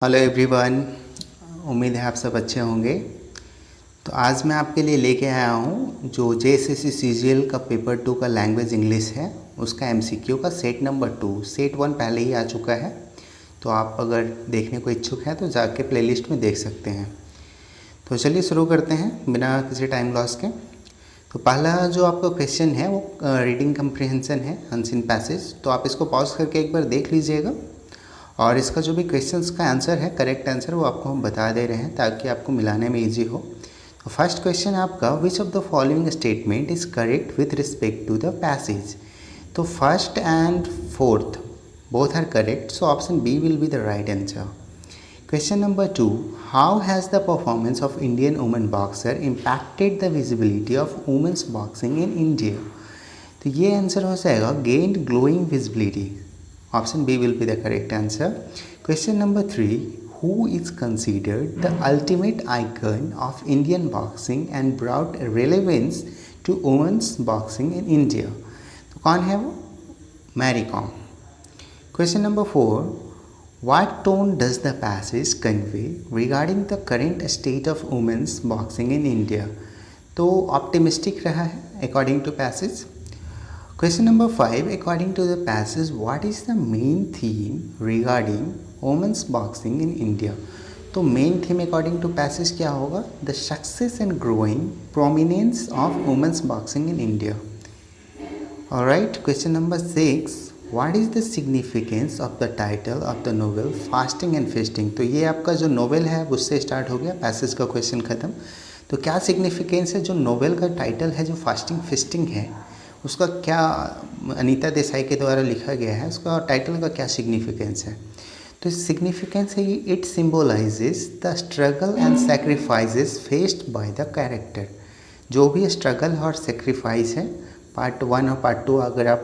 Hello everyone. उम्मीद है आप सब अच्छे होंगे। तो आज मैं आपके लिए लेके आया हूँ जो जेएसएससी सीजीएल का पेपर 2 का लैंग्वेज इंग्लिश है, उसका एमसीक्यू का सेट नंबर 2। सेट 1 पहले ही आ चुका है, तो आप अगर देखने को इच्छुक हैं तो जाके प्लेलिस्ट में देख सकते हैं। तो चलिए शुरू करते हैं बिना किसी टाइम लॉस के। तो पहला जो आपका क्वेश्चन है वो रीडिंग कम्प्रिहेंशन है, अनसीन पैसेज। तो आप इसको पॉज करके एक बार देख लीजिएगा, और इसका जो भी क्वेश्चंस का आंसर है, करेक्ट आंसर, वो आपको हम बता दे रहे हैं ताकि आपको मिलाने में इजी हो। तो फर्स्ट क्वेश्चन आपका, which of the following statement is correct with respect to the passage. तो first and fourth both are correct, so option B will be the right answer. Question number 2, how has the performance of Indian women boxer impacted the visibility of women's boxing in India? तो ये answer हो जाएगा gained glowing visibility. Option B will be the correct answer. Question number 3, who is considered the ultimate icon of Indian boxing and brought relevance to women's boxing in India? तो कौन है वो? Mary Kom. Question number 4, what tone does the passage convey regarding the current state of women's boxing in India? तो optimistic रहा है according to passage. Question number 5, according to the passage, what is the main theme regarding women's boxing in India? तो main theme according to passage क्या होगा? The success and growing prominence of women's boxing in India. Alright, question number 6, What is the significance of the title of the novel Fasting and Feasting? तो ये आपका जो novel है उससे start हो गया, पैसेज का क्वेश्चन ख़त्म। तो क्या सिग्निफिकेंस है जो नोवेल का टाइटल है जो फास्टिंग फेस्टिंग है, उसका क्या, अनीता देसाई के द्वारा लिखा गया है, उसका टाइटल का क्या सिग्निफिकेंस है? तो सिग्निफिकेंस है, it symbolises the struggle and sacrifices faced by the character. जो भी स्ट्रगल और सेक्रीफाइस है, पार्ट 1 और पार्ट 2 अगर आप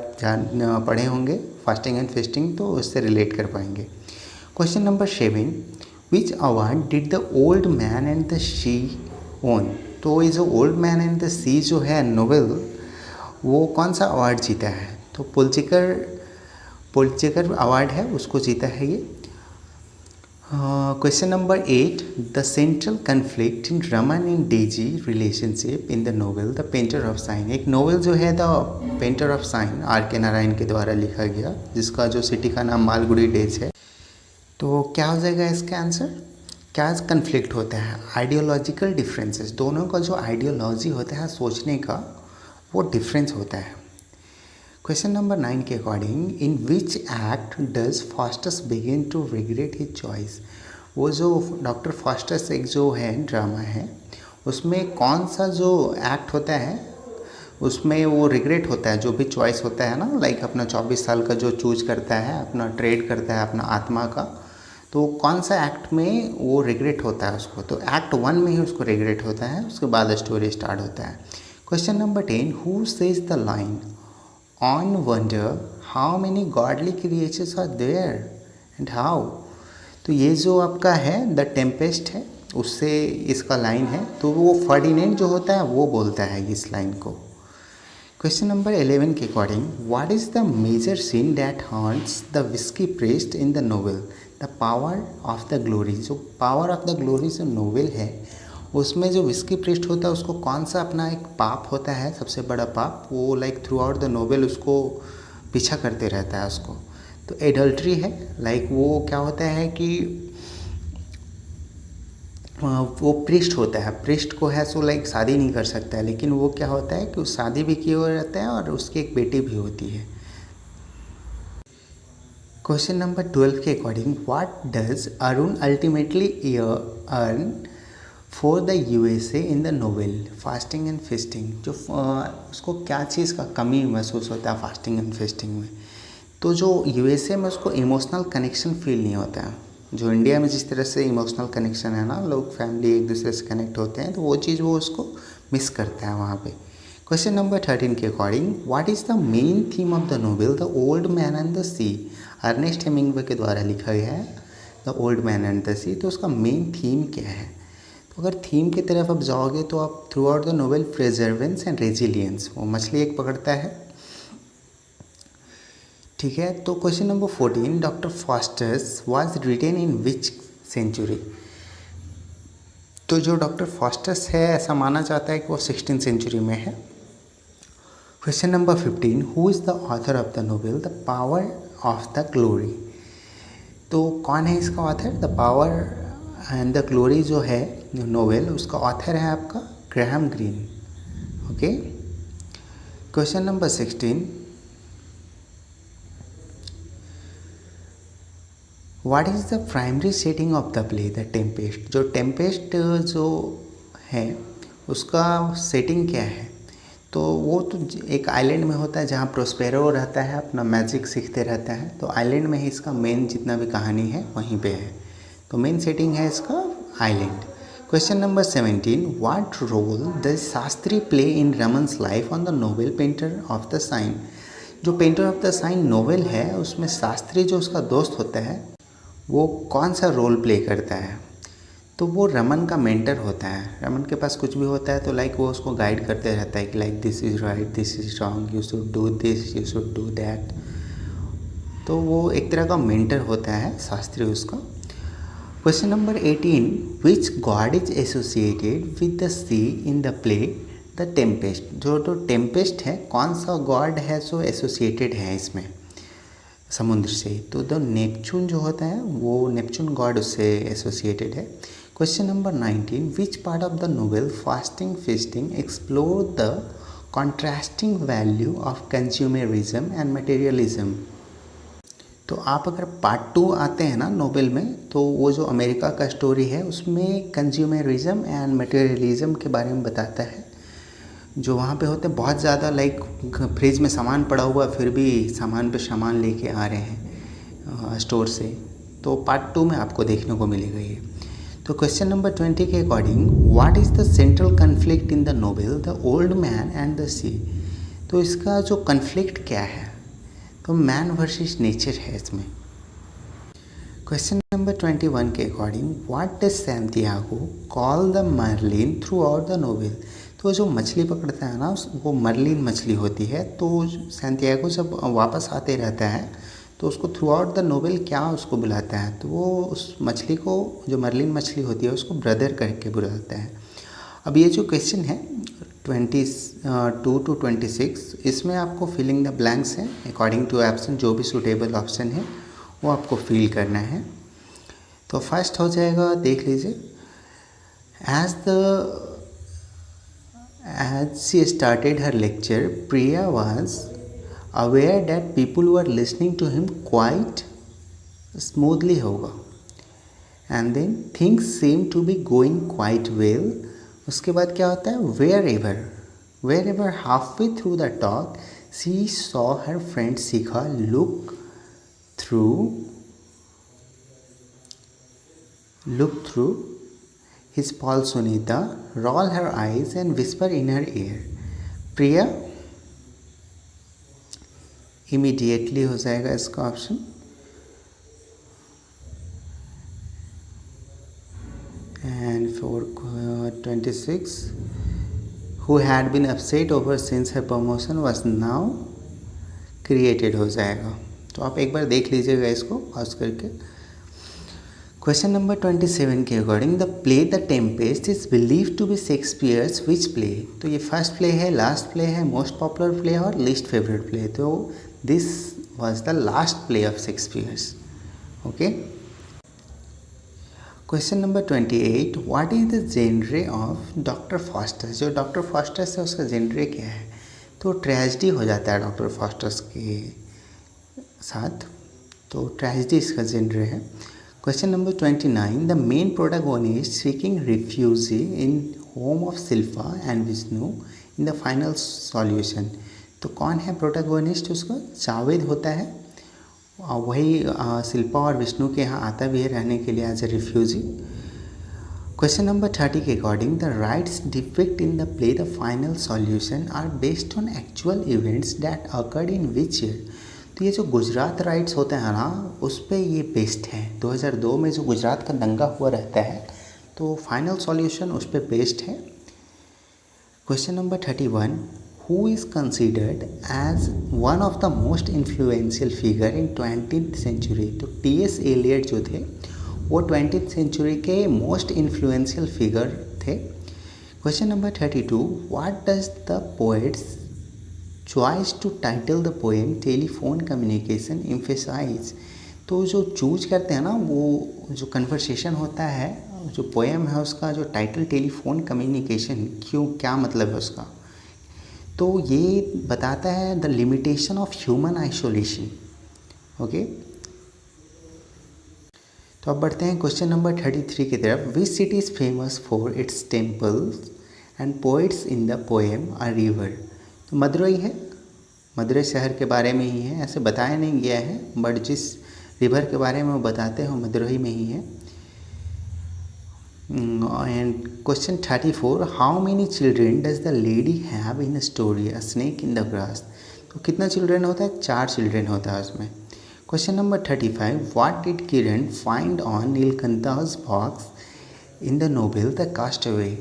पढ़े होंगे फास्टिंग एंड फेस्टिंग तो उससे रिलेट कर पाएंगे। Question number 7, which award did the old man and the sea own? तो ये जो old man and the sea जो है नोवेल, वो कौन सा अवार्ड जीता है? तो पुलित्ज़र अवार्ड है, उसको जीता है ये। Question number 8, the central conflict in Raman and Daisy relationship in the novel the painter of sine. एक नोवेल जो है the painter of sine R.K. Narayan के द्वारा लिखा गया, जिसका जो सिटी का नाम मालगुडी डेज है। तो क्या हो जाएगा इसका आंसर? क्या कन्फ्लिक्ट होता है? आइडियोलॉजिकल डिफरेंसेस, दोनों का जो आइडियोलॉजी होता है सोचने का, वो डिफरेंस होता है। क्वेश्चन नंबर 9 के according, in which act does Faustus begin to regret his choice? वो जो डॉक्टर फास्टस एक जो है ड्रामा है, उसमें कौन सा जो एक्ट होता है उसमें वो रिग्रेट होता है, जो भी चॉइस होता है ना, लाइक अपना 24 साल का जो चूज करता है, अपना ट्रेड करता है अपना आत्मा का, तो कौन सा एक्ट में वो रिग्रेट होता है उसको? तो एक्ट 1 में ही उसको रिग्रेट होता है, उसके बाद स्टोरी स्टार्ट होता है। Question number 10, who says the line On wonder how many godly creatures are there and how? तो ये जो आपका है द टेम्पेस्ट है, उससे इसका लाइन है, तो वो फर्डिनेंड जो होता है वो बोलता है इस लाइन को। क्वेश्चन नंबर 11 के according, what is the major scene that haunts the whisky priest in the novel the power of the glory? जो पावर ऑफ द ग्लोरी जो नोवेल है, उसमें जो विस्की प्रिस्ट होता है उसको कौन सा अपना एक पाप होता है, सबसे बड़ा पाप, वो like through out the novel उसको पीछा करते रहता है उसको। तो एडल्ट्री है, लाइक वो क्या होता है कि वो प्रिस्ट होता है, प्रिस्ट को है सो लाइक शादी नहीं कर सकता है, लेकिन वो क्या होता है कि शादी भी किए हुए रहता है और उसकी एक बेटी भी होती है। क्वेश्चन नंबर 12 के according, what does Arun ultimately earn for the USA in the novel fasting and feasting? जो उसको क्या चीज़ का कमी महसूस होता है फास्टिंग एंड फेस्टिंग में? तो जो USA में उसको इमोशनल कनेक्शन फील नहीं होता है, जो इंडिया में जिस तरह से इमोशनल कनेक्शन है ना, लोग फैमिली एक दूसरे से कनेक्ट होते हैं, तो वो चीज़ वो उसको मिस करता है वहाँ पे। क्वेश्चन नंबर 13 के according, what is the main theme of the novel the old man and the sea? Ernest Hemingway के द्वारा लिखा गया है the old man and the sea, तो उसका मेन थीम क्या है? तो अगर थीम की तरफ आप जाओगे तो आप throughout the novel perseverance and resilience, वो मछली एक पकड़ता है, ठीक है। तो question number 14, doctor Faustus was written in which century. तो जो डॉक्टर फॉस्टस है ऐसा माना जाता है कि वो 16th सेंचुरी में है। Question number 15, who is the author of the novel the power of the glory. तो कौन है इसका author? The power and the glory जो है नोवेल, उसका ऑथर है आपका Graham Greene. Okay. Question number 16, what is the primary setting of the play the tempest. जो टेम्पेस्ट जो है उसका सेटिंग क्या है? तो वो तो एक आइलैंड में होता है जहाँ प्रोस्पेरो रहता है, अपना मैजिक सीखते रहता है। तो आइलैंड में ही इसका मेन जितना भी कहानी है वहीं पे है। तो मेन सेटिंग है इसका island. Question number 17, what role the Shastri play in Raman's life on the novel painter of the sign. जो painter of the sign novel है उसमें शास्त्री जो उसका दोस्त होता है वो कौन सा रोल प्ले करता है? तो वो रमन का मेंटर होता है। रमन के पास कुछ भी होता है तो वो उसको गाइड करते रहता है कि this is right, this is wrong, you should do this, you should do that. तो वो एक तरह का मेंटर होता है शास्त्री उसका। Question number 18, which god is associated with the sea in the play the tempest. जो टेम्पेस्ट है कौन सा गॉड है जो एसोसिएटेड है इसमें समुद्र से? तो द नेपच्यून जो होता है वो नेपच्यून गॉड उससे एसोसिएटेड है। Question number 19, which part of the novel fasting feasting explore the contrasting value of consumerism and materialism. तो आप अगर पार्ट 2 आते हैं ना नोवेल में, तो वो जो अमेरिका का स्टोरी है उसमें कंज्यूमरिज्म एंड मटेरियलिज्म के बारे में बताता है। जो वहाँ पे होते हैं बहुत ज़्यादा फ्रिज में सामान पड़ा हुआ फिर भी सामान पे सामान लेके आ रहे हैं स्टोर से। तो पार्ट 2 में आपको देखने को मिलेगा ये। तो क्वेश्चन नंबर 20 के according, what is the central conflict in the novel the old man and the sea. तो इसका जो कन्फ्लिक्ट क्या है? तो मैन वर्सेस नेचर है इसमें। क्वेश्चन नंबर 21 के according, what does Santiago call the marlin throughout the novel. तो जो मछली पकड़ता है ना वो मर्लिन मछली होती है। तो सैंटियागो जब वापस आते रहता है तो उसको थ्रू आउट द नोवेल क्या उसको बुलाता है? तो वो उस मछली को, जो मर्लिन मछली होती है, उसको ब्रदर करके बुलाता है। अब ये जो क्वेश्चन है 22 to 26, इसमें आपको फिलिंग द ब्लैंक्स है अकॉर्डिंग टू ऑप्शन। जो भी सूटेबल ऑप्शन है वो आपको फिल करना है। तो फर्स्ट हो जाएगा, देख लीजिए। As she started her lecture, Priya was aware that people were listening to him quite smoothly होगा। And then things seemed to be going quite well। उसके बाद क्या होता है? Wherever halfway through the talk, she saw her friend Shikha look through his Paul Sunita, roll her eyes and whisper in her ear। Priya immediately हो जाएगा इसका option. And for 26, who had been upset over since her promotion was now created हो जाएगा। तो आप एक बार देख लीजिएगा इसको पॉज करके। क्वेश्चन नंबर 27 के according, the play the tempest is believe to be Shakespeare's which play. तो ये फर्स्ट प्ले है, लास्ट प्ले है, मोस्ट पॉपुलर प्ले है और लीस्ट फेवरेट प्ले। तो this was the last play of Shakespeare's. Okay. Question number 28, what is the genre of doctor Faustus. जो doctor Faustus है उसका जेनरे क्या है? तो ट्रेजेडी हो जाता है डॉक्टर फॉस्टर्स के साथ। तो ट्रेजेडी इसका जेनरे है। Question number 29, the main protagonist seeking refugee in home of Shilpa and Vishnu in the final solution. तो कौन है प्रोटैगोनिस्ट? उसका जावेद होता है। वही शिल्पा और विष्णु के यहाँ आता भी है रहने के लिए as a refugee. Question number 30 के according, the riots depict in the play the final solution are based on actual events that occurred in which year. तो ये जो गुजरात राइट्स होते हैं ना उस पर ये बेस्ड है। 2002 में जो गुजरात का दंगा हुआ रहता है तो फाइनल सॉल्यूशन उस पर बेस्ड है। Question number 31, who is considered as one of the most influential figure in 20th century. तो T.S. एलियट जो थे वो 20th सेंचुरी के मोस्ट इन्फ्लुएंशियल फिगर थे। Question number 32, what does the poet's choice to title the poem telephone communication emphasise. तो जो choose करते हैं ना, वो जो कन्वर्सेशन होता है, जो पोएम है उसका जो टाइटल टेलीफोन कम्युनिकेशन, क्यों, क्या मतलब है उसका, तो ये बताता है the limitation of human isolation. Okay, तो अब बढ़ते हैं क्वेश्चन नंबर 33 की तरफ। Which city is famous for its temples and poets in the poem a river. तो मदुरई है, मदुरई शहर के बारे में ही है, ऐसे बताया नहीं गया है, बट जिस रिवर के बारे में वो बताते हैं वो मदुरई में ही है। And question 34, how many children does the lady have in story a snake in the grass. तो कितना चिल्ड्रेन होता है, 4 चिल्ड्रेन होता है उसमें। Question number 35, what did Kiran find on Neelkantha's box in the novel the castaway.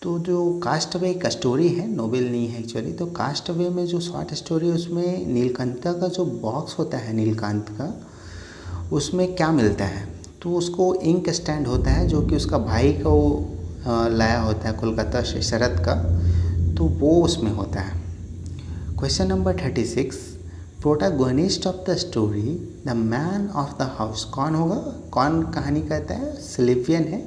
तो जो कास्टअवे का स्टोरी है, नोवेल नहीं है एक्चुअली, तो कास्टअवे में जो शॉर्ट स्टोरी है उसमें नीलकंठा का जो बॉक्स होता है नीलकांत का, उसमें क्या मिलता है, तो उसको इंक स्टैंड होता है जो कि उसका भाई का वो लाया होता है कोलकाता से, शरद का, तो वो उसमें होता है। Question number 36, protagonist of the story the man of the house. कौन होगा, कौन कहानी कहता है, सिल्वियन है,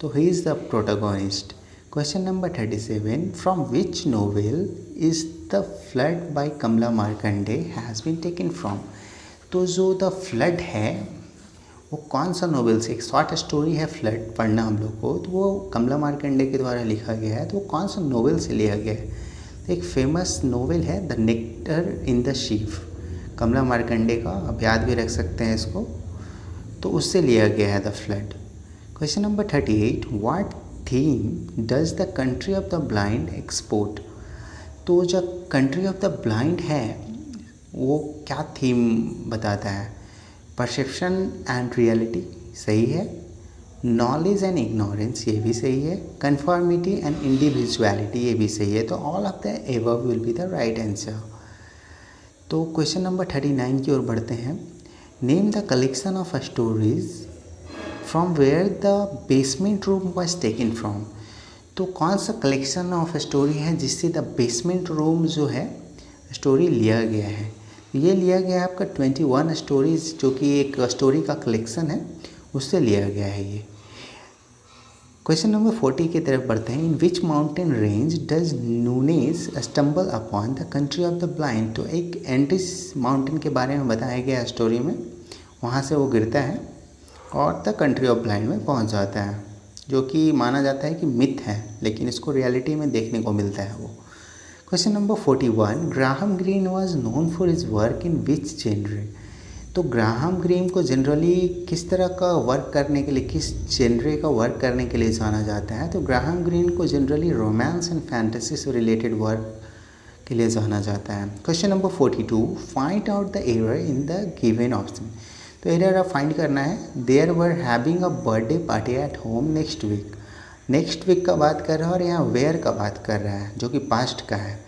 तो he is the protagonist. Question number 37, from which novel is the flood by Kamala Markandaya has been taken from. तो जो द फ्लड है वो कौन सा नोवेल से, एक शॉर्ट स्टोरी है फ्लड, पढ़ना हम लोग को, तो वो कमला मार्कंडे के द्वारा लिखा गया है, तो वो कौन सा नोवेल से लिया गया है। तो एक फेमस नोवेल है the nectar in the sieve, Kamala Markandaya का, आप याद भी रख सकते हैं इसको, तो उससे लिया गया है the flood. Question number 38, what theme does the country of the blind export. तो जो कंट्री ऑफ द ब्लाइंड है वो क्या थीम बताता है, परसेप्शन एंड रियलिटी, सही है, नॉलेज एंड इग्नोरेंस, ये भी सही है, कन्फॉर्मिटी एंड इंडिविजुअलिटी, ये भी सही है, तो all of the above will be the right answer. तो क्वेश्चन नंबर 39 की ओर बढ़ते हैं। Name the collection of stories from where the basement room was taken from. तो कौन सा कलेक्शन ऑफ स्टोरी है जिससे द बेसमेंट रूम जो है स्टोरी लिया गया है। ये लिया गया है आपका 21 स्टोरीज, जो कि एक स्टोरी का कलेक्शन है, उससे लिया गया है ये। क्वेश्चन नंबर 40 की तरफ बढ़ते हैं। In which mountain range does Nunez stumble upon the country of the blind. तो एक एंटिस माउंटेन के बारे में बताया गया स्टोरी में, वहाँ से वो गिरता है और द कंट्री ऑफ ब्लाइंड में पहुँच जाता है, जो कि माना जाता है कि मिथ है, लेकिन इसको रियलिटी में देखने को मिलता है वो। Question number 41, Graham Greene was known for his work in which genre. तो ग्राहम ग्रीन को जनरली किस तरह का वर्क करने के लिए, किस जेनरे का वर्क करने के लिए जाना जाता है। तो ग्राहम ग्रीन को जनरली रोमांस एंड फैंटेसी से रिलेटेड वर्क के लिए जाना जाता है। Question number 42, find out the error in the given option. तो एरर आप फाइंड करना है। There were having a birthday party at home next week. Next week का बात कर रहा है और यहाँ वेयर का बात कर रहा है, जो कि पास्ट का है,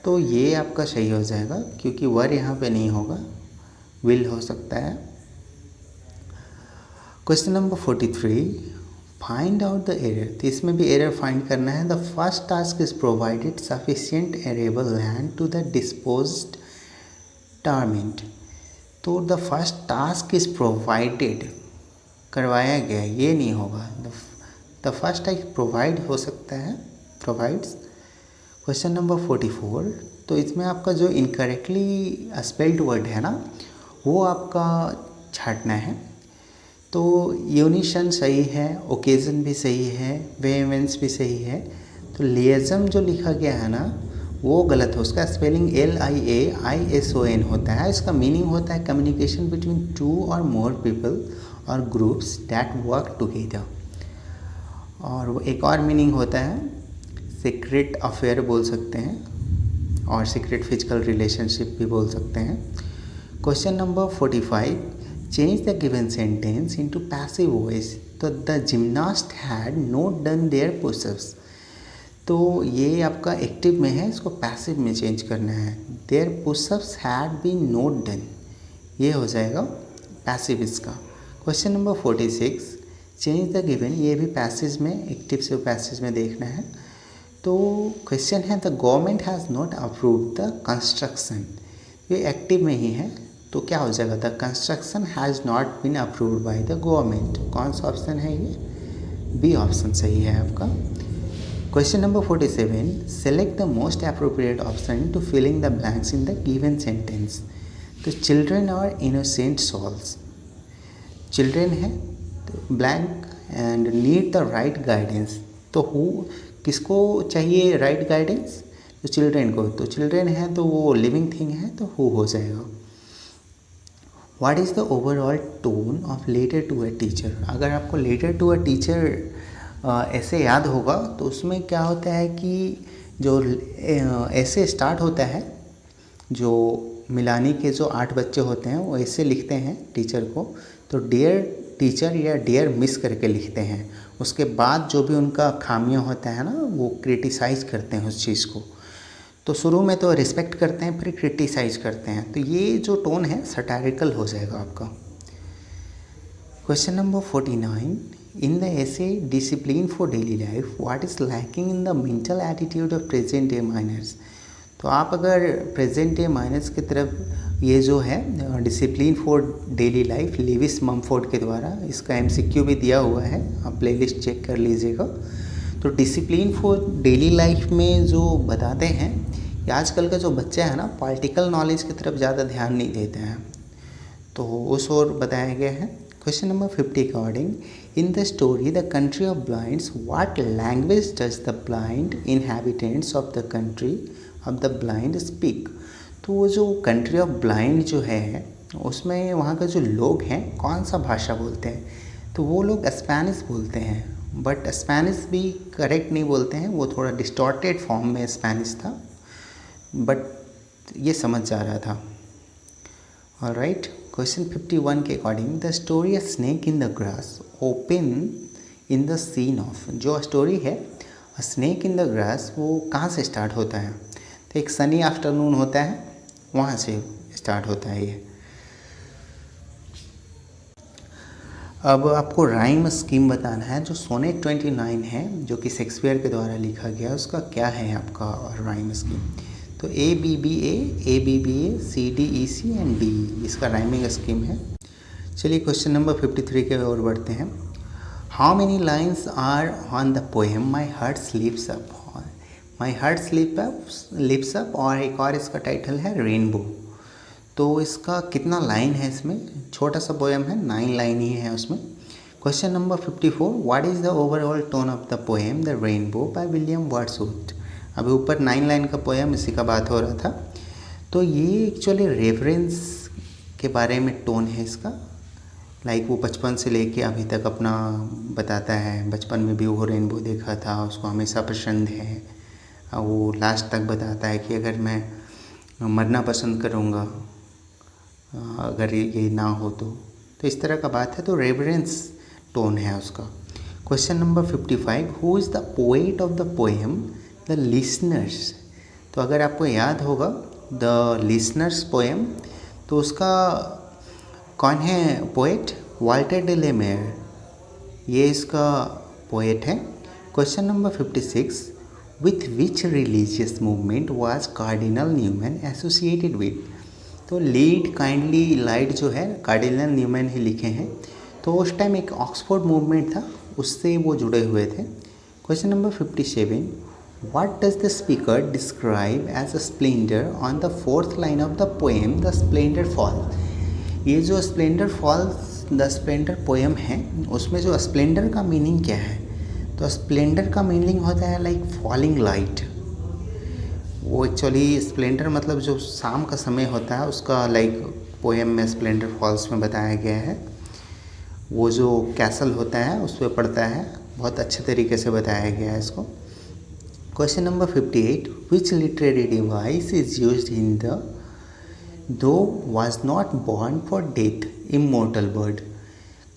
तो ये आपका सही हो जाएगा, क्योंकि वर यहाँ पे नहीं होगा, विल हो सकता है। Question number 43, find out the error. तो इसमें भी एरर फाइंड करना है। The first task is provided sufficient arable land to the disposed torment. तो the first task is provided, करवाया गया, ये नहीं होगा, द फर्स्ट टास्क प्रोवाइड हो सकता है, प्रोवाइड्स। क्वेश्चन नंबर 44, तो इसमें आपका जो इनकरेक्टली स्पेल्ड वर्ड है ना, वो आपका छांटना है। तो यूनिशन सही है, ओकेजन भी सही है, वेहेमेंस भी सही है। तो लिएजम जो लिखा गया है ना, वो गलत है, उसका स्पेलिंग LIAISON होता है। इसका मीनिंग होता है कम्युनिकेशन बिटवीन 2 और मोर पीपल और ग्रुप्स दैट वर्क टुगेदर। और वो एक और मीनिंग होता है सीक्रेट अफेयर बोल सकते हैं, और सीक्रेट फिजिकल रिलेशनशिप भी बोल सकते हैं। Question number 45, change the given sentence into passive voice. तो the gymnast had not done their pushups. तो ये आपका एक्टिव में है, इसको पैसिव में चेंज करना है। There pushups had been not done, ये हो जाएगा पैसिव इसका। Question number 46, change the given, ये भी पैसेज में, एक्टिव से पैसेज में देखना है। तो क्वेश्चन है the government has not approved the construction, ये एक्टिव में ही है, तो क्या हो जाएगा, the construction has not been approved by the government. कौन सा ऑप्शन है ये, बी ऑप्शन सही है आपका। Question number 47, select the most appropriate option to filling the blanks in the given sentence. तो children are innocent souls, children है तो blank and need the right guidance, तो हु किसको चाहिए राइट गाइडेंस, तो चिल्ड्रेन को, तो चिल्ड्रेन है तो वो लिविंग थिंग है तो हु हो जाएगा। What is the overall tone of letter to a teacher, अगर आपको लेटर टू अ टीचर ऐसे याद होगा तो उसमें क्या होता है कि जो ऐसे स्टार्ट होता है, जो मिलानी के जो 8 बच्चे होते हैं वो ऐसे लिखते हैं टीचर को, तो डियर टीचर या डियर मिस करके लिखते हैं। उसके बाद जो भी उनका खामियां होता है ना वो क्रिटिसाइज़ करते हैं उस चीज़ को, तो शुरू में तो रिस्पेक्ट करते हैं फिर क्रिटिसाइज़ करते हैं, तो ये जो टोन है सटारिकल हो जाएगा आपका। Question number 49, in the essay discipline for daily life what is lacking in the mental attitude of present day minors. तो आप अगर प्रेजेंट डे माइनर्स की तरफ ये जो है discipline for daily life Lewis Mumford के द्वारा, इसका एमसीक्यू भी दिया हुआ है, आप प्लेलिस्ट चेक कर लीजिएगा। तो डिसिप्लिन फॉर डेली लाइफ में जो बताते हैं कि आजकल का जो बच्चा है ना पॉलिटिकल नॉलेज की तरफ ज़्यादा ध्यान नहीं देते हैं, तो उस ओर बताया गया है। Question number 50 according, in the story the country of blinds what language does the blind inhabitants of the country of the blind speak. तो वो जो कंट्री ऑफ ब्लाइंड जो है उसमें वहाँ का जो लोग हैं कौन सा भाषा बोलते हैं, तो वो लोग स्पेनिश बोलते हैं, बट स्पेनिश भी करेक्ट नहीं बोलते हैं, वो थोड़ा डिस्टॉर्टेड फॉर्म में स्पेनिश था, बट ये समझ जा रहा था। ऑलराइट, क्वेश्चन 51 के according the story snake in the grass open in the scene of, जो स्टोरी है स्नेक इन द ग्रास वो कहाँ से स्टार्ट होता है, तो एक सनी आफ्टरनून होता है वहाँ से स्टार्ट होता है ये। अब आपको राइम स्कीम बताना है, जो सोनेट 29 है जो कि शेक्सपियर के द्वारा लिखा गया, उसका क्या है आपका राइम स्कीम। तो ABBA CDEC एंड DE इसका राइमिंग स्कीम है। चलिए क्वेश्चन नंबर 53 के ओर बढ़ते हैं। How many lines are on the poem my heart sleeps up, my heart sleeps up, और एक और इसका टाइटल है रेनबो। तो इसका कितना लाइन है इसमें, छोटा सा पोएम है, 9 लाइन ही है उसमें। Question number 54, what is the overall tone of the poem the rainbow by William Wordsworth. अभी ऊपर 9 लाइन का पोएम इसी का बात हो रहा था, तो ये एक्चुअली रेफरेंस के बारे में टोन है इसका, लाइक वो बचपन से लेके अभी तक अपना बताता है, बचपन में भी वो रेनबो देखा था, उसको हमेशा पसंद है, वो लास्ट तक बताता है कि अगर मैं मरना पसंद करूँगा अगर ये ना हो तो इस तरह का बात है, तो रेफरेंस टोन है उसका। Question number 55, who is the poet of the poem the listeners. तो अगर आपको याद होगा द लिसनर्स पोएम, तो उसका कौन है poet, Walter de la Mare, ये इसका पोएट है। Question number 56, with which religious movement was Cardinal Newman associated with. तो लीड काइंडली लाइट जो है कार्डिनल न्यूमैन ही लिखे हैं, तो उस टाइम एक ऑक्सफोर्ड मूवमेंट था उससे वो जुड़े हुए थे। Question number 57, what does the speaker describe as a splendour on the 4th line of the poem the splendour fall. ये जो splendour falls the splendour poem है उसमें जो स्प्लेंडर का मीनिंग क्या है, तो स्प्लेंडर का मीनिंग होता है लाइक फॉलिंग लाइट। वो एक्चुअली स्प्लेंडर मतलब जो शाम का समय होता है उसका लाइक पोएम में स्प्लेंडर फॉल्स में बताया गया है। वो जो कैसल होता है उस पर पड़ता है, बहुत अच्छे तरीके से बताया गया है इसको। Question number 58, which literary device is used in the thou was not born for death immortal bird.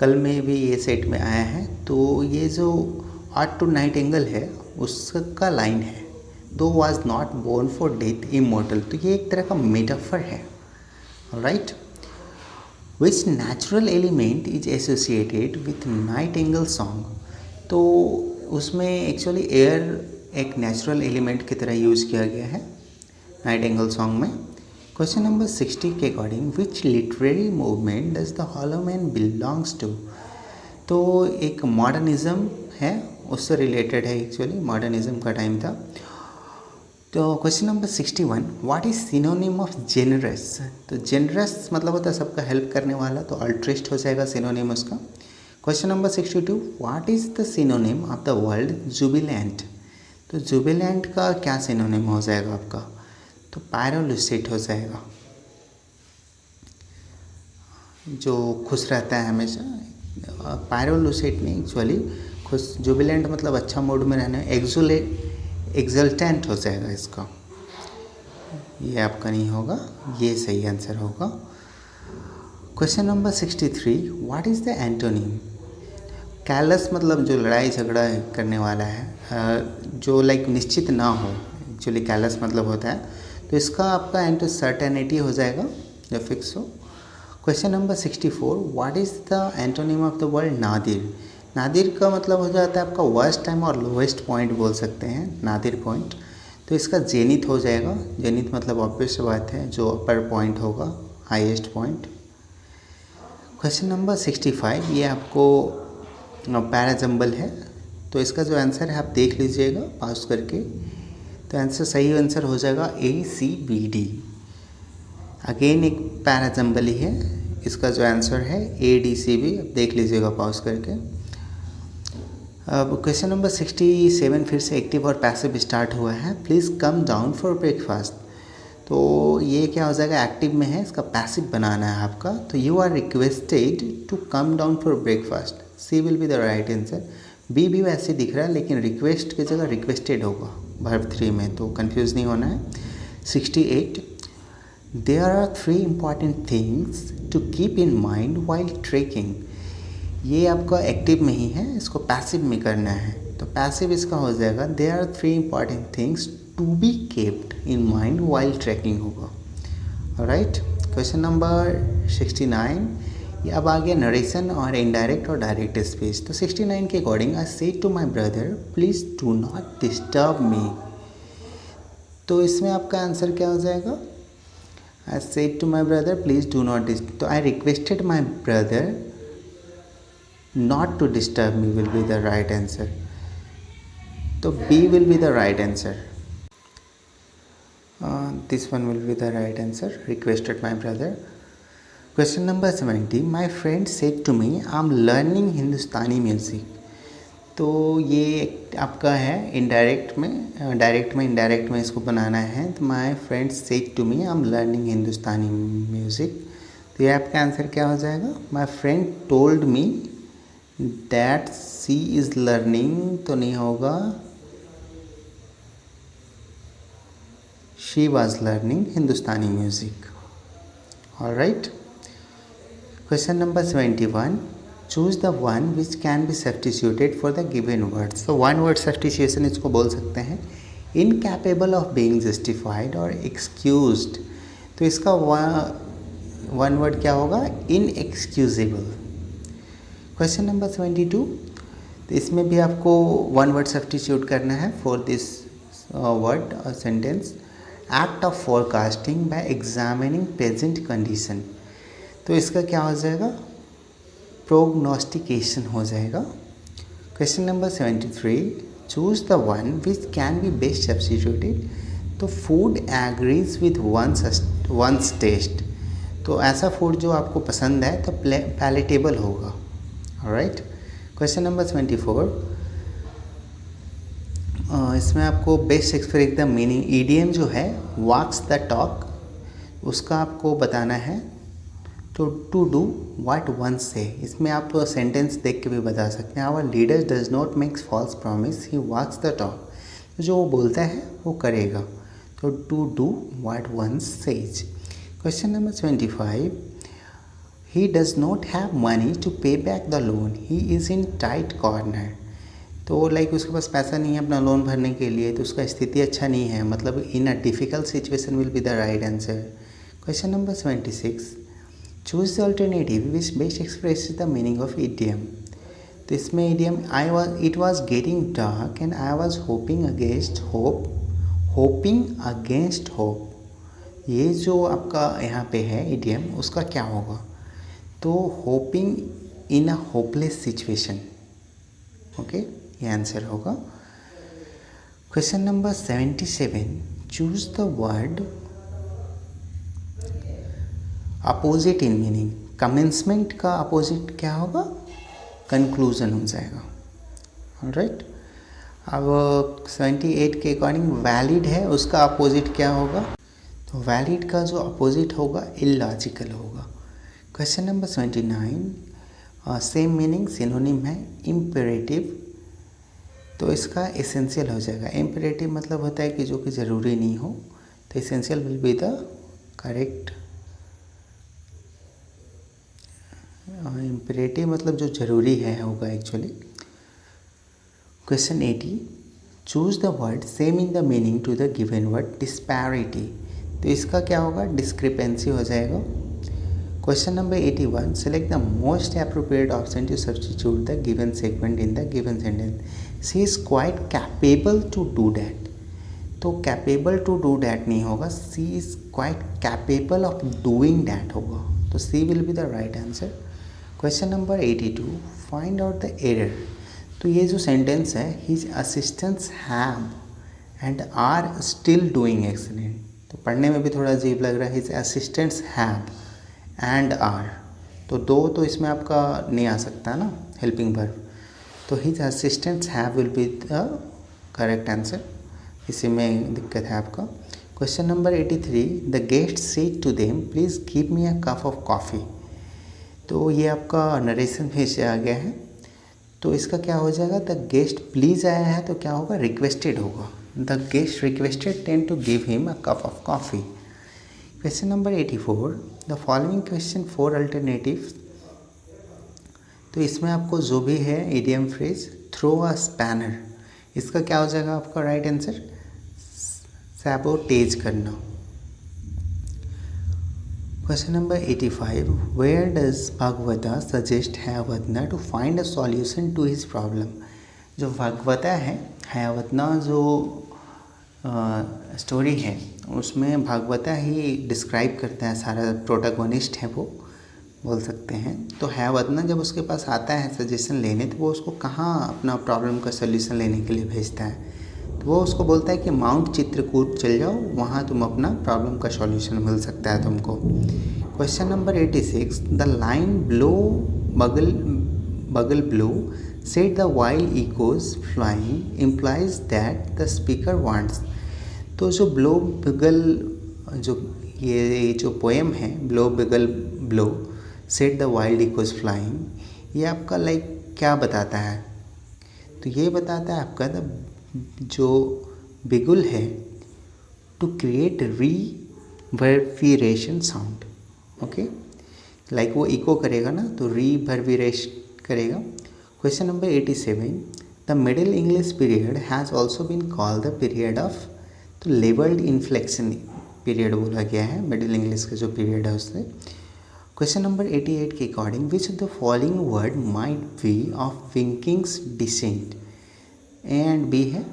कल में भी ये सेट में आया है, तो ये जो आर्ट टू नाइट एंगल है उसका लाइन है, thou was not born for death immortal, तो ये एक तरह का मेटाफर है। Right, which natural element is associated with nightingale song. तो उसमें एक्चुअली एयर एक नेचुरल एलिमेंट की तरह यूज़ किया गया है नाइटिंगेल सॉन्ग में। क्वेश्चन नंबर 60 के according which literary movement does the hollow man belongs to. तो एक मॉडर्निज़्म है, उससे रिलेटेड है, एक्चुअली मॉडर्निज़्म का टाइम था। तो question number 61 what is synonym of generous. तो जेनरस मतलब होता है सबका हेल्प करने वाला, तो अल्ट्रिस्ट हो जाएगा सिनोनिम उसका। Question number 62 what is the synonym of the word Jubilant. तो जुबिलेंट का क्या सिनोनिम हो जाएगा आपका, तो पैरोलुसिट हो जाएगा, जो खुश रहता है हमेशा। पैरोलुसिट नहीं, एक्चुअली खुश, जुबिलेंट मतलब अच्छा मूड में रहने, एक्सल्टेंट हो जाएगा इसका, ये आपका नहीं होगा, ये सही आंसर होगा। Question number 63 what is the antonym. Callus मतलब जो लड़ाई झगड़ा करने वाला है, जो लाइक निश्चित ना हो, एक्चुअली कैलस मतलब होता है, तो इसका आपका एंटो सर्टेनिटी हो जाएगा जो फिक्स हो। Question number 64 what is the antonym of the word Nadir. Nadir का मतलब हो जाता है आपका वर्स्ट टाइम और लोवेस्ट पॉइंट बोल सकते हैं, नादिर पॉइंट। तो इसका जेनिथ हो जाएगा, जेनिथ मतलब ऑब्वियस बात है जो अपर पॉइंट होगा, हाईएस्ट पॉइंट। क्वेश्चन नंबर 65 ये आपको पैराजम्बल है, तो इसका जो आंसर है आप देख लीजिएगा पास करके, तो आंसर सही आंसर हो जाएगा ACBD। अगेन एक पैराजम्बल ही है, इसका जो आंसर है ADCB, आप देख लीजिएगा पॉज करके। अब क्वेश्चन नंबर 67 फिर से एक्टिव और पैसिव स्टार्ट हुआ है, please come down for breakfast. तो ये क्या हो जाएगा, एक्टिव में है, इसका पैसिव बनाना है आपका, तो you are requested to come down for breakfast, C will be the right answer. B भी वैसे दिख रहा है लेकिन रिक्वेस्ट की जगह रिक्वेस्टेड होगा वर्ब 3 में, तो कंफ्यूज नहीं होना है। 68 there are 3 important things to keep in mind while trekking. ये आपका एक्टिव में ही है, इसको पैसिव में करना है, तो पैसिव इसका हो जाएगा there are 3 important things to be kept in mind while tracking होगा। राइट। क्वेश्चन नंबर 69 ये अब आ गया नरेशन और इनडायरेक्ट और डायरेक्ट स्पीच। तो 69 के according I said to my brother please do not disturb me. तो इसमें आपका आंसर क्या हो जाएगा, I said to my brother please do not disturb, तो I requested my brother not to disturb me will be the right answer. So B will be the right answer. This one will be the right answer. Requested my brother. Question number 70. My friend said to me, I'm learning Hindustani music. तो ये आपका है indirect में, direct में indirect में इसको बनाना है। तो my friend said to me I am learning Hindustani music, तो ये आपका आंसर क्या हो जाएगा, my friend told me that she is learning, तो नहीं होगा, she was learning Hindustani music. Alright. Question number 71 choose the one which can be substituted for the given words. तो वन वर्ड सब्स्टिट्यूशन इसको बोल सकते हैं, इनकैपेबल ऑफ बीइंग जस्टिफाइड और excused. तो इसका वन वर्ड क्या होगा, इनएक्सक्यूजेबल। क्वेश्चन नंबर 72 तो इसमें भी आपको वन वर्ड सब्स्टिट्यूट करना है फॉर दिस वर्ड और sentence, act of forecasting by examining present condition. तो इसका क्या हो जाएगा, प्रोग्नोस्टिकेशन हो जाएगा। Question number 73 choose the one which can be best substituted. तो food agrees with one's taste, तो ऐसा फूड जो आपको पसंद है तो पैलेटेबल होगा। राइट। क्वेश्चन नंबर 24 इसमें आपको best express the meaning, EDM जो है वॉक्स द टॉक, उसका आपको बताना है। तो टू डू व्हाट वन से, इसमें आप सेंटेंस देख के भी बता सकते हैं। Our leader does not makes false promise he walks the talk, तो जो वो बोलता है वो करेगा। तो to do what one says. Question number 25 he does not have money to pay back the loan he is in tight corner. तो like उसके पास पैसा नहीं है अपना लोन भरने के लिए, तो उसका स्थिति अच्छा नहीं है, मतलब in a difficult situation will be the right answer. Question number 26 choose the alternative which best express the meaning of idiom. तो इसमें idiom it was getting dark and I was hoping against hope, hoping against hope, ये जो आपका यहाँ पे है idiom, उसका क्या होगा? तो होपिंग इन अ होपलेस सिचुएशन। ओके, ये आंसर होगा। Question number 77, choose the word opposite in meaning. Commencement का अपोजिट क्या होगा? कंक्लूजन हो जाएगा। ऑलराइट, अब 78 के अकॉर्डिंग वैलिड है, उसका अपोजिट क्या होगा? तो वैलिड का जो अपोजिट होगा इलॉजिकल होगा। Question number 29, same meaning synonym है इम्पेरेटिव, तो इसका एसेंशियल हो जाएगा। इम्पेरेटिव मतलब होता है कि जो कि ज़रूरी नहीं हो, तो essential will be the correct. Imperative मतलब जो ज़रूरी है होगा actually. Question 80, choose the word same in the meaning to the given word disparity, तो इसका क्या होगा? डिस्क्रिपेंसी हो जाएगा। Question number 81, select the most appropriate option to substitute the given segment in the given sentence. She is quite capable to do that, तो capable to do that नहीं होगा, she is quite capable of doing that होगा, तो C will be the right answer. Question number 82, find out the error. तो ये जो sentence है, his assistants have and are still doing excellent, तो पढ़ने में भी थोड़ा अजीब लग रहा है। His assistants have and are, तो दो तो इसमें आपका नहीं आ सकता ना, हेल्पिंग वर्ब, तो his assistants have will be the correct answer, इसी में दिक्कत है आपका। Question number 83, the guest said to them please give me a cup of coffee, तो ये आपका नरेशन में से आ गया है, तो इसका क्या हो जाएगा? द गेस्ट प्लीज़ आया है तो क्या होगा? रिक्वेस्टेड होगा। The guest requested them to give him a cup of coffee. Question number 84, the following question 4 alternatives, तो इसमें आपको जो भी है idiom phrase throw a spanner, इसका क्या हो जाएगा आपका राइट आंसर? सैबोटेज करना। Question number 85, where does Bhagavata suggest हयावतना to find a solution to his problem. जो भागवता है, हयावतना जो स्टोरी है, उसमें भागवता ही डिस्क्राइब करता है, सारा प्रोटोगोनिस्ट है वो बोल सकते हैं। तो हयावतना जब उसके पास आता है सजेशन लेने, तो वो उसको कहाँ अपना प्रॉब्लम का सल्यूशन लेने के लिए भेजता है? तो वो उसको बोलता है कि माउंट चित्रकूट चल जाओ, वहाँ तुम अपना प्रॉब्लम का सॉल्यूशन मिल सकता है तुमको। Question number 86, the line blow बगल बगल blow set the wild echoes flying implies that the speaker wants, तो जो ब्लो बगल, जो ये जो पोएम है ब्लो बगल blow set the wild echoes flying, ये आपका लाइक क्या बताता है? तो ये बताता है आपका जो बिगुल है to create reverberation sound. Okay, like वो इको करेगा ना, तो रिवर्बरेशन करेगा। Question number 87, the Middle English period has also been called the period of, तो लेबल्ड इन्फ्लेक्शन पीरियड बोला गया है मिडिल इंग्लिश का जो पीरियड है उससे। क्वेश्चन नंबर 88 के according which of the following word might be of Vikings descent? A and B है,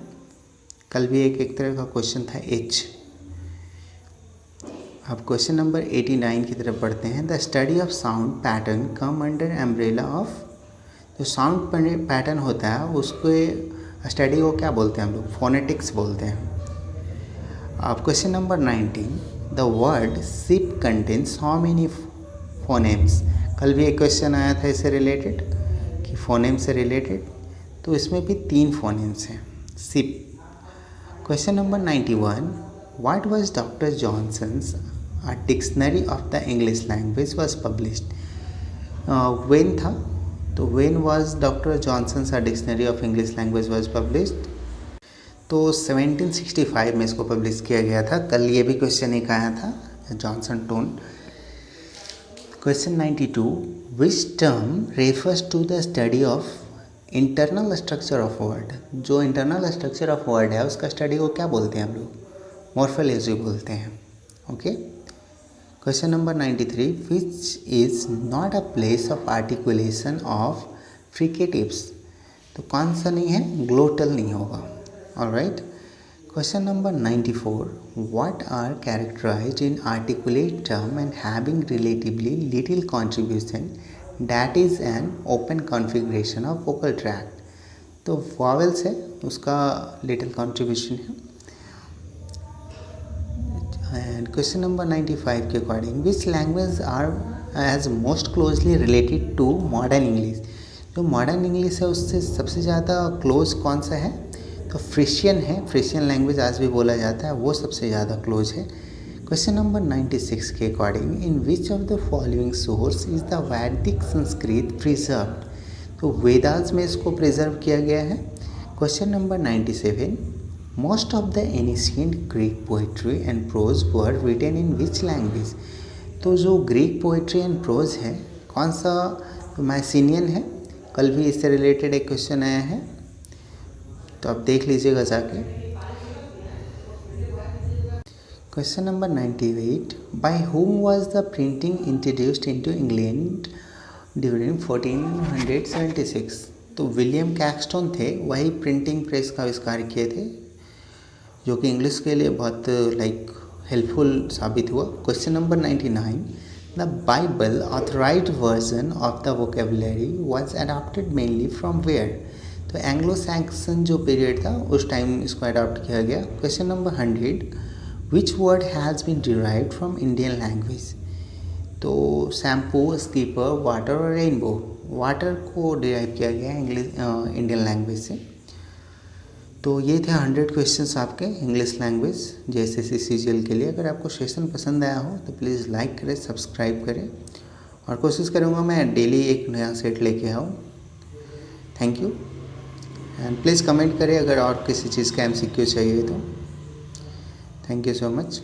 कल भी एक तरह का क्वेश्चन था एच। अब क्वेश्चन नंबर 89 की तरफ बढ़ते हैं। The study of sound pattern come under umbrella of, जो साउंड पैटर्न होता है उसको स्टडी को क्या बोलते हैं हम लोग? फोनेटिक्स बोलते हैं। अब question number 19, the word sip contains how many phonemes? कल भी एक क्वेश्चन आया था इससे रिलेटेड कि फोनेम से रिलेटेड, तो इसमें भी 3 फोनेम्स हैं सिप। Question number 91, what was doctor Johnson's a dictionary of the English language was published? When था, तो when was doctor Johnson's a dictionary of English language was published? तो 1765 में इसको पब्लिश किया गया था। कल ये भी क्वेश्चन एक आया था, Johnson tone. Question 92, which term refers to the study of internal structure of word? जो इंटरनल स्ट्रक्चर ऑफ वर्ड है उसका स्टडी को क्या बोलते हैं हम लोग? मॉर्फोलॉजी बोलते हैं। Okay. Question number 93, which is not a place of articulation of fricatives. तो कौन सा नहीं है, ग्लोटल नहीं होगा। Alright. Question number 94, what are characterised in articulate term and having relatively little contribution that is an open configuration of vocal tract. तो vowels है, उसका लिटिल कॉन्ट्रीब्यूशन है। एंड क्वेश्चन नंबर 95 के according, which language are as most closely related to modern English. जो modern English है उससे सबसे ज़्यादा क्लोज कौन सा है, तो फ्रिशियन है। फ्रिशियन लैंग्वेज आज भी बोला जाता है, वो सबसे ज़्यादा क्लोज है। क्वेश्चन नंबर 96 के according, in which of the following source is the वैदिक संस्कृत प्रिजर्व्ड। तो वेदास में इसको प्रिजर्व किया गया है। Question number 97, most of the ancient Greek poetry and prose were written in which language. तो जो ग्रीक पोइट्री एंड प्रोज है कौन सा, तो मैसिनियन है। कल भी इससे रिलेटेड एक क्वेश्चन आया है, तो आप देख लीजिएगा जाके। Question number 98, by whom was the printing introduced into England during 1476। तो विलियम कैक्सटन थे, वही प्रिंटिंग प्रेस का आविष्कार किए थे, जो कि इंग्लिश के लिए बहुत हेल्पफुल साबित हुआ। Question number 99, the Bible authorised version of the vocabulary was adopted mainly from where. तो एंग्लो सैक्सन जो पीरियड था उस टाइम इसको अडॉप्ट किया गया। Question number 100, which word has been derived from Indian language. तो शैम्पू, स्कीपर, वाटर और rainbow. Water को डिराइव किया गया है इंडियन लैंग्वेज से। तो ये थे 100 क्वेश्चंस आपके इंग्लिश लैंग्वेज JSSC CGL के लिए। अगर आपको सेशन पसंद आया हो तो प्लीज़ लाइक करें, सब्सक्राइब करें, और कोशिश करूँगा मैं डेली एक नया सेट लेके आऊँ। Thank you, and please comment करें अगर और किसी चीज़ का MCQ चाहिए तो। Thank you so much.